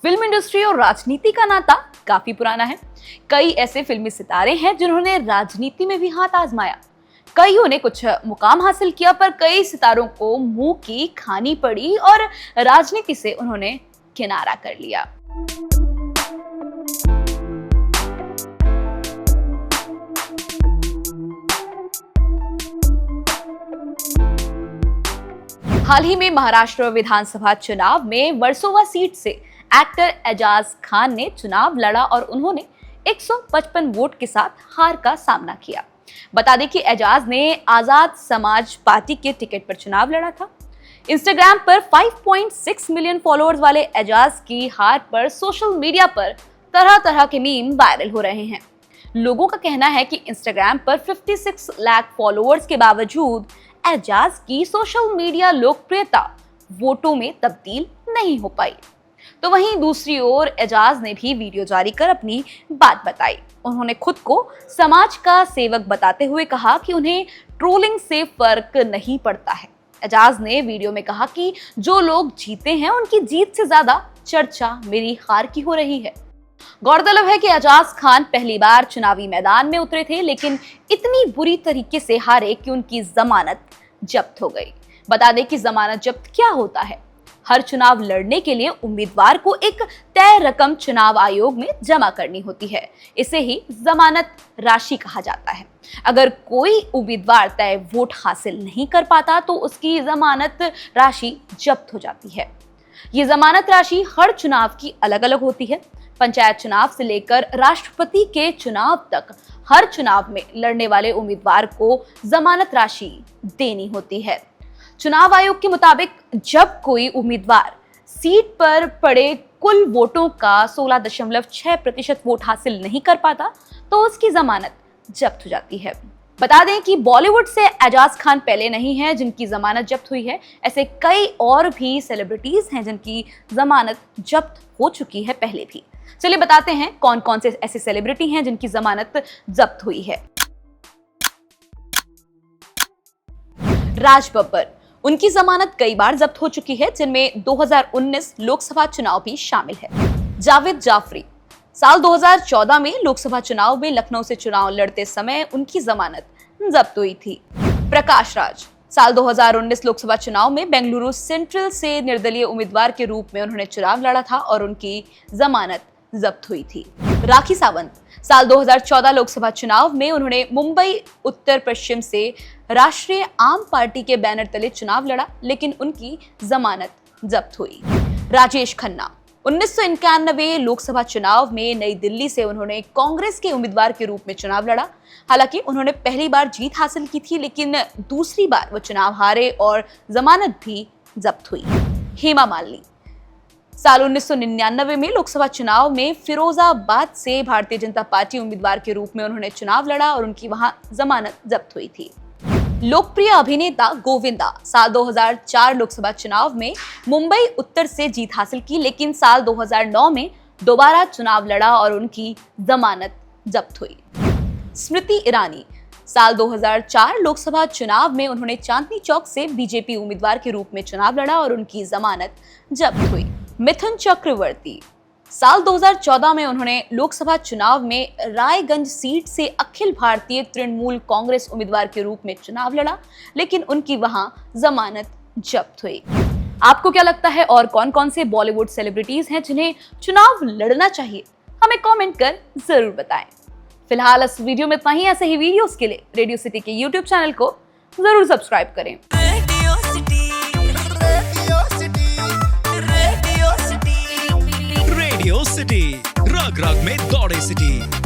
Film industry और राजनीति का नाता काफी पुराना है। कई ऐसे फिल्मी सितारे हैं जिन्होंने राजनीति में भी हाथ आजमाया। कईयों ने कुछ मुकाम हासिल किया, पर कई सितारों को मुंह की खानी पड़ी और राजनीति से उन्होंने किनारा कर लिया। हाल ही में महाराष्ट्र विधानसभा चुनाव में वर्सोवा सीट से एक्टर एजाज खान ने चुनाव लड़ा और उन्होंने 155 वोट के साथ हार का सामना किया। बता दें कि एजाज ने आजाद समाज पार्टी के टिकट पर चुनाव लड़ा था। इंस्टाग्राम पर 5.6 मिलियन फॉलोअर्स वाले एजाज की हार पर सोशल मीडिया पर तरह तरह के मीम वायरल हो रहे हैं। लोगों का कहना है कि इंस्टाग्राम पर 56 लाख फॉलोअर्स के बावजूद एजाज की सोशल मीडिया लोकप्रियता वोटों में तब्दील नहीं हो पाई। तो वहीं दूसरी ओर एजाज ने भी वीडियो जारी कर अपनी बात बताई। उन्होंने खुद को समाज का सेवक बताते हुए कहा कि उन्हें ट्रोलिंग से फर्क नहीं पड़ता है। एजाज ने वीडियो में कहा कि जो लोग जीते हैं उनकी जीत से ज्यादा चर्चा मेरी हार की हो रही है। गौरतलब है कि एजाज खान पहली बार चुनावी मैदान में उतरे थे, लेकिन इतनी बुरी तरीके से हारे कि उनकी जमानत जब्त हो गई। बता दें कि जमानत जब्त क्या होता है। हर चुनाव लड़ने के लिए उम्मीदवार को एक तय रकम चुनाव आयोग में जमा करनी होती है। इसे ही जमानत राशि कहा जाता है। अगर कोई उम्मीदवार तय वोट हासिल नहीं कर पाता तो उसकी जमानत राशि जब्त हो जाती है। ये जमानत राशि हर चुनाव की अलग अलग होती है। पंचायत चुनाव से लेकर राष्ट्रपति के चुनाव तक हर चुनाव में लड़ने वाले उम्मीदवार को जमानत राशि देनी होती है। चुनाव आयोग के मुताबिक जब कोई उम्मीदवार सीट पर पड़े कुल वोटों का 16.6% वोट हासिल नहीं कर पाता तो उसकी जमानत जब्त हो जाती है। बता दें कि बॉलीवुड से एजाज खान पहले नहीं है जिनकी जमानत जब्त हुई है। ऐसे कई और भी सेलिब्रिटीज हैं जिनकी जमानत जब्त हो चुकी है पहले भी। चलिए बताते हैं कौन कौन से ऐसे सेलिब्रिटी हैं जिनकी जमानत जब्त हुई है। राज बब्बर, उनकी जमानत कई बार जब्त हो चुकी है, जिनमें 2019 लोकसभा चुनाव भी शामिल है। जावेद जाफरी, साल 2014 में लोकसभा चुनाव में लखनऊ से चुनाव लड़ते समय उनकी जमानत जब्त हुई थी। प्रकाश राज, साल 2019 लोकसभा चुनाव में बेंगलुरु सेंट्रल से निर्दलीय उम्मीदवार के रूप में उन्होंने चुनाव लड़ा था और उनकी जमानत जब्त हुई थी। राखी सावंत, साल 2014 लोकसभा चुनाव में उन्होंने मुंबई उत्तर पश्चिम से राष्ट्रीय आम पार्टी के बैनर तले चुनाव लड़ा, लेकिन उनकी जमानत जब्त हुई। राजेश खन्ना, 1991 लोकसभा चुनाव में नई दिल्ली से उन्होंने कांग्रेस के उम्मीदवार के रूप में चुनाव लड़ा। हालांकि उन्होंने पहली बार जीत हासिल की थी, लेकिन दूसरी बार वो चुनाव हारे और जमानत भी जब्त हुई। हेमा मालिनी, साल 1999 में लोकसभा चुनाव में फिरोजाबाद से भारतीय जनता पार्टी उम्मीदवार के रूप में उन्होंने चुनाव लड़ा और उनकी वहां जमानत जब्त हुई थी। लोकप्रिय अभिनेता गोविंदा, साल 2004 लोकसभा चुनाव में मुंबई उत्तर से जीत हासिल की, लेकिन साल 2009 में दोबारा चुनाव लड़ा और उनकी जमानत जब्त हुई। स्मृति ईरानी, साल 2004 लोकसभा चुनाव में उन्होंने चांदनी चौक से बीजेपी उम्मीदवार के रूप में चुनाव लड़ा और उनकी जमानत जब्त हुई। मिथुन चक्रवर्ती, साल 2014 में उन्होंने लोकसभा चुनाव में रायगंज सीट से अखिल भारतीय तृणमूल कांग्रेस उम्मीदवार के रूप में चुनाव लड़ा, लेकिन उनकी वहां जमानत जब्त हुई। आपको क्या लगता है और कौन कौन से बॉलीवुड सेलिब्रिटीज हैं जिन्हें चुनाव लड़ना चाहिए? हमें कमेंट कर जरूर बताएं। फिलहाल इस वीडियो में इतना ही। ऐसे ही वीडियोस के लिए रेडियो सिटी के यूट्यूब चैनल को जरूर सब्सक्राइब करें। रेडियो सिटी रग रग में दौड़े सिटी।